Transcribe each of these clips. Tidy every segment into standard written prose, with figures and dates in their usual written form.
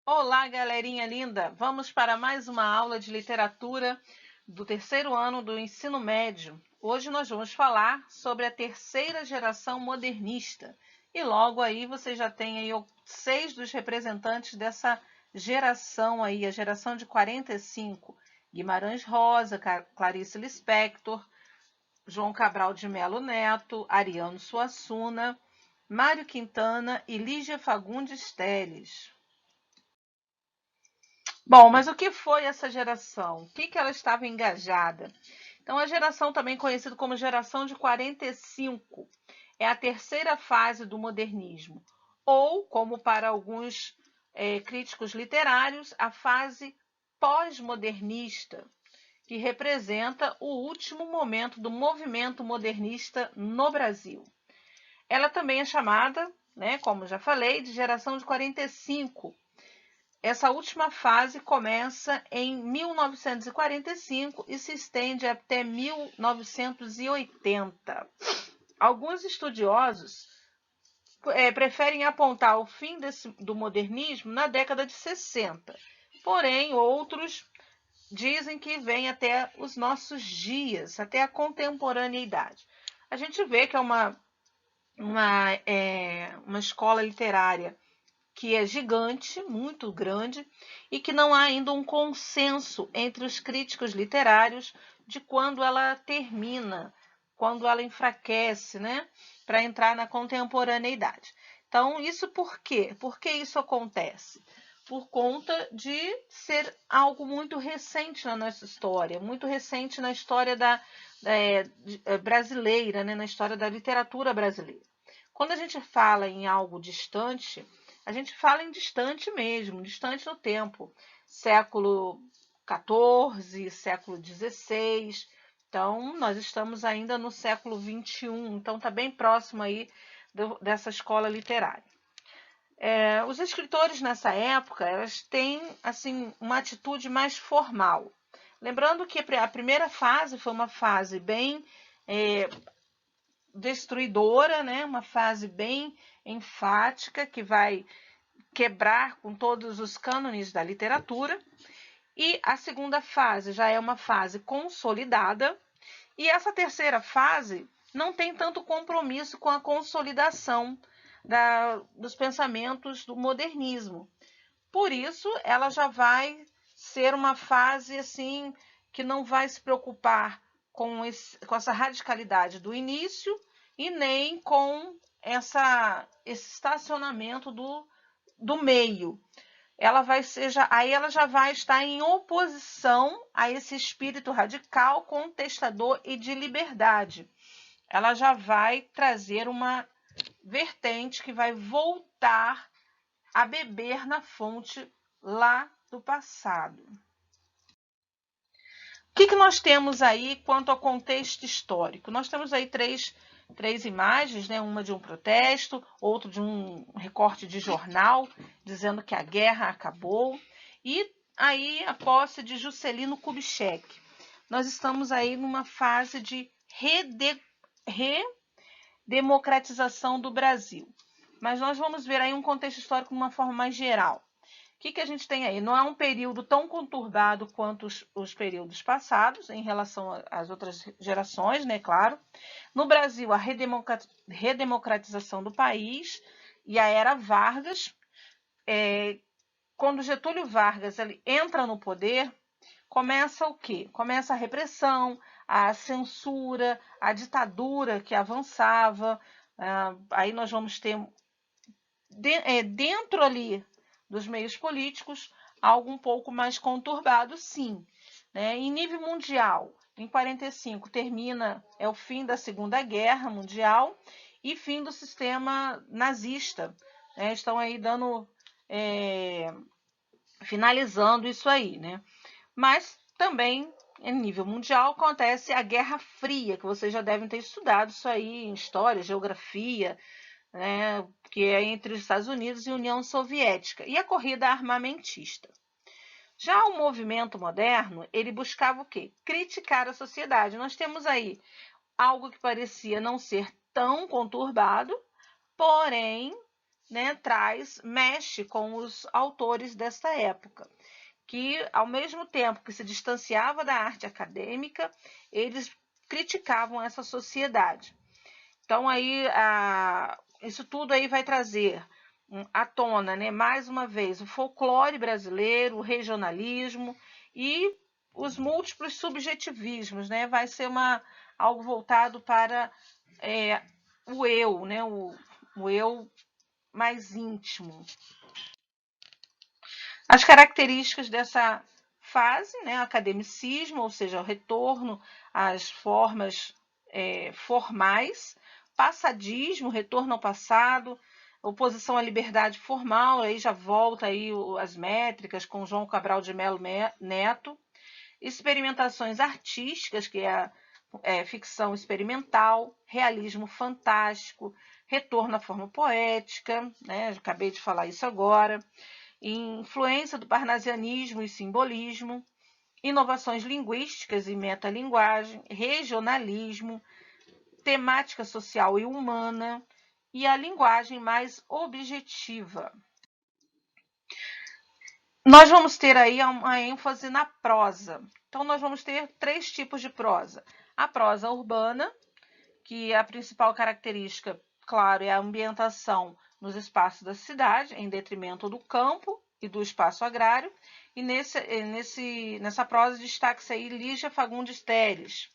Olá, galerinha linda! Vamos para mais uma aula de literatura do terceiro ano do ensino médio. Hoje nós vamos falar sobre a terceira geração modernista. E logo aí você já tem aí 6 dos representantes dessa geração aí, a geração de 45. Guimarães Rosa, Clarice Lispector, João Cabral de Melo Neto, Ariano Suassuna, Mário Quintana e Lígia Fagundes Telles. Bom, mas o que foi essa geração? O que ela estava engajada? Então, a geração também conhecida como geração de 45 é a terceira fase do modernismo, ou, como para alguns críticos literários, a fase pós-modernista, que representa o último momento do movimento modernista no Brasil. Ela também é chamada, como já falei, de geração de 45. Essa última fase começa em 1945 e se estende até 1980. Alguns estudiosos preferem apontar o fim do modernismo na década de 60, porém outros dizem que vem até os nossos dias, até a contemporaneidade. A gente vê que é uma escola literária que é gigante, muito grande, e que não há ainda um consenso entre os críticos literários de quando ela termina, quando ela enfraquece, para entrar na contemporaneidade. Então, isso por quê? Por que isso acontece? Por conta de ser algo muito recente na nossa história, muito recente na história brasileira, na história da literatura brasileira. Quando a gente fala em algo distante, a gente fala em distante mesmo, distante no tempo. Século XIV, século XVI. Então, nós estamos ainda no século XXI. Então, está bem próximo aí dessa escola literária. Os escritores nessa época, elas têm assim uma atitude mais formal. Lembrando que a primeira fase foi uma fase bem destruidora, uma fase bem enfática, que vai quebrar com todos os cânones da literatura. E a segunda fase já é uma fase consolidada. E essa terceira fase não tem tanto compromisso com a consolidação dos pensamentos do modernismo. Por isso, ela já vai ser uma fase assim que não vai se preocupar com essa radicalidade do início e nem com esse estacionamento do meio. Aí ela já vai estar em oposição a esse espírito radical, contestador e de liberdade. Ela já vai trazer uma vertente que vai voltar a beber na fonte lá do passado. O que nós temos aí quanto ao contexto histórico? Nós temos aí três imagens, uma de um protesto, outra de um recorte de jornal, dizendo que a guerra acabou, e aí a posse de Juscelino Kubitschek. Nós estamos aí numa fase de redemocratização do Brasil. Mas nós vamos ver aí um contexto histórico de uma forma mais geral. O que a gente tem aí? Não é um período tão conturbado quanto os períodos passados, em relação às outras gerações, claro. No Brasil, a redemocratização do país e a era Vargas. Quando Getúlio Vargas ele entra no poder, começa o quê? Começa a repressão, a censura, a ditadura que avançava. Aí nós vamos ter, dentro ali dos meios políticos, algo um pouco mais conturbado, sim. Em nível mundial, em 45 termina, é o fim da Segunda Guerra Mundial e fim do sistema nazista. Estão aí finalizando isso aí, Mas também, em nível mundial, acontece a Guerra Fria, que vocês já devem ter estudado isso aí em história, geografia, que é entre os Estados Unidos e a União Soviética, e a corrida armamentista. Já o movimento moderno, ele buscava o quê? Criticar a sociedade. Nós temos aí algo que parecia não ser tão conturbado, porém né, mexe com os autores desta época, que ao mesmo tempo que se distanciava da arte acadêmica, eles criticavam essa sociedade. Então aí isso tudo aí vai trazer à tona, né, mais uma vez, o folclore brasileiro, o regionalismo e os múltiplos subjetivismos, né? Vai ser algo voltado para o eu, né? O eu mais íntimo. As características dessa fase, né? Academicismo, ou seja, o retorno às formas formais, passadismo, retorno ao passado, oposição à liberdade formal, aí já volta aí as métricas com João Cabral de Melo Neto, experimentações artísticas, que é a ficção experimental, realismo fantástico, retorno à forma poética, né? Acabei de falar isso agora, influência do parnasianismo e simbolismo, inovações linguísticas e metalinguagem, regionalismo, temática social e humana e a linguagem mais objetiva. Nós vamos ter aí uma ênfase na prosa. Então, nós vamos ter 3 tipos de prosa. A prosa urbana, que a principal característica, claro, é a ambientação nos espaços da cidade, em detrimento do campo e do espaço agrário. E nessa prosa destaca-se aí Lígia Fagundes Telles.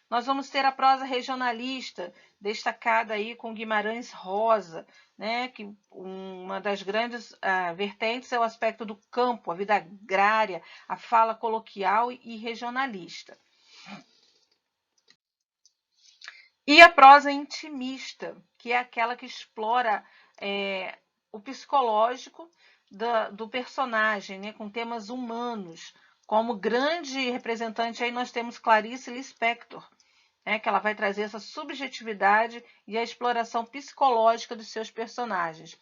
Nós vamos ter a prosa regionalista, destacada aí com Guimarães Rosa, né, que uma das grandes vertentes é o aspecto do campo, a vida agrária, a fala coloquial e regionalista. E a prosa intimista, que é aquela que explora o psicológico do personagem, né, com temas humanos. Como grande representante aí nós temos Clarice Lispector, que ela vai trazer essa subjetividade e a exploração psicológica dos seus personagens.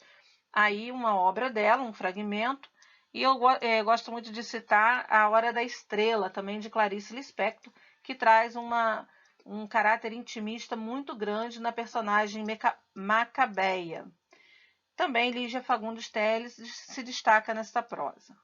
Aí uma obra dela, um fragmento, e eu gosto muito de citar A Hora da Estrela, também de Clarice Lispector, que traz um caráter intimista muito grande na personagem Macabeia. Também Lígia Fagundes Telles se destaca nesta prosa.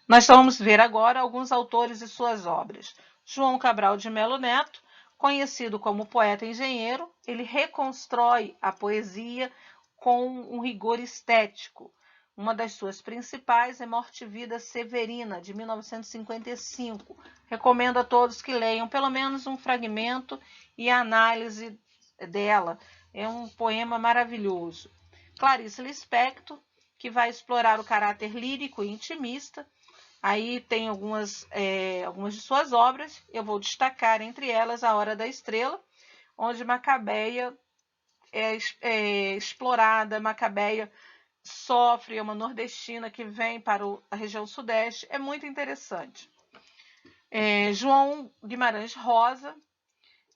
Nós vamos ver agora alguns autores e suas obras. João Cabral de Melo Neto, conhecido como poeta engenheiro, ele reconstrói a poesia com um rigor estético. Uma das suas principais é Morte e Vida Severina, de 1955. Recomendo a todos que leiam pelo menos um fragmento e a análise dela. É um poema maravilhoso. Clarice Lispector, que vai explorar o caráter lírico e intimista. Aí tem algumas de suas obras, eu vou destacar entre elas A Hora da Estrela, onde Macabeia é explorada, Macabeia sofre, é uma nordestina que vem para a região sudeste, é muito interessante. João Guimarães Rosa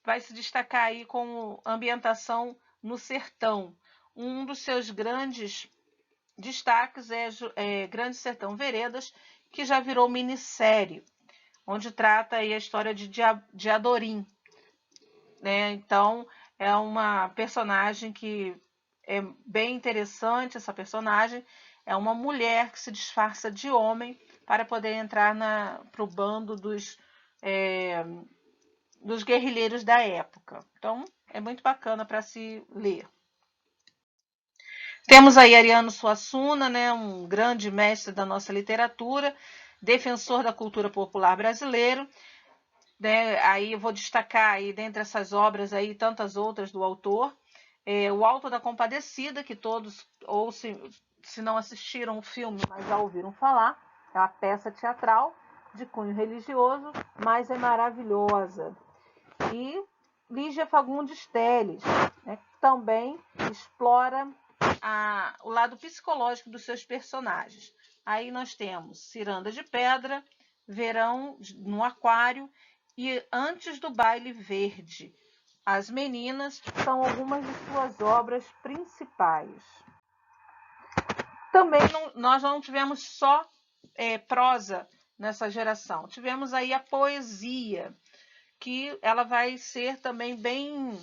vai se destacar aí com ambientação no sertão. Um dos seus grandes destaques é Grande Sertão Veredas, que já virou minissérie, onde trata aí a história de Diadorim, né? Então, é uma personagem que é bem interessante. Essa personagem é uma mulher que se disfarça de homem para poder entrar para o bando dos guerrilheiros da época. Então, é muito bacana para se ler. Temos aí Ariano Suassuna, né, um grande mestre da nossa literatura, defensor da cultura popular brasileira. Né? Aí eu vou destacar aí, dentre essas obras aí, tantas outras do autor, O Alto da Compadecida, que todos, ou se não assistiram o filme, mas já ouviram falar, é uma peça teatral de cunho religioso, mas é maravilhosa. E Lígia Fagundes Telles, né, também explora o lado psicológico dos seus personagens. Aí nós temos Ciranda de Pedra, Verão no Aquário e Antes do Baile Verde. As Meninas são algumas de suas obras principais. Também nós não tivemos só prosa nessa geração, tivemos aí a poesia, que ela vai ser também bem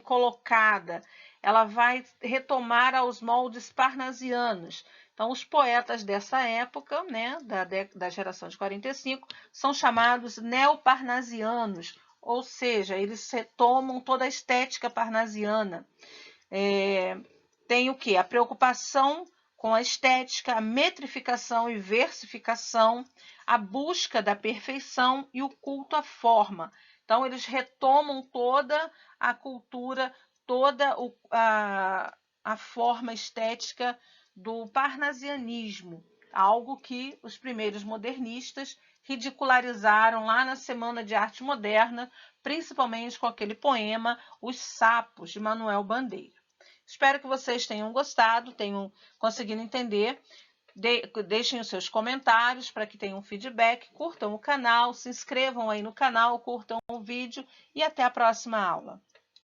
colocada. ela vai retomar aos moldes parnasianos. Então, os poetas dessa época, né, da geração de 45, são chamados neoparnasianos, ou seja, eles retomam toda a estética parnasiana. Tem o quê? A preocupação com a estética, a metrificação e versificação, a busca da perfeição e o culto à forma. Então, eles retomam toda a cultura, toda a forma estética do parnasianismo, algo que os primeiros modernistas ridicularizaram lá na Semana de Arte Moderna, principalmente com aquele poema Os Sapos, de Manuel Bandeira. Espero que vocês tenham gostado, tenham conseguido entender. Deixem os seus comentários para que tenham feedback, curtam o canal, se inscrevam aí no canal, curtam o vídeo e até a próxima aula.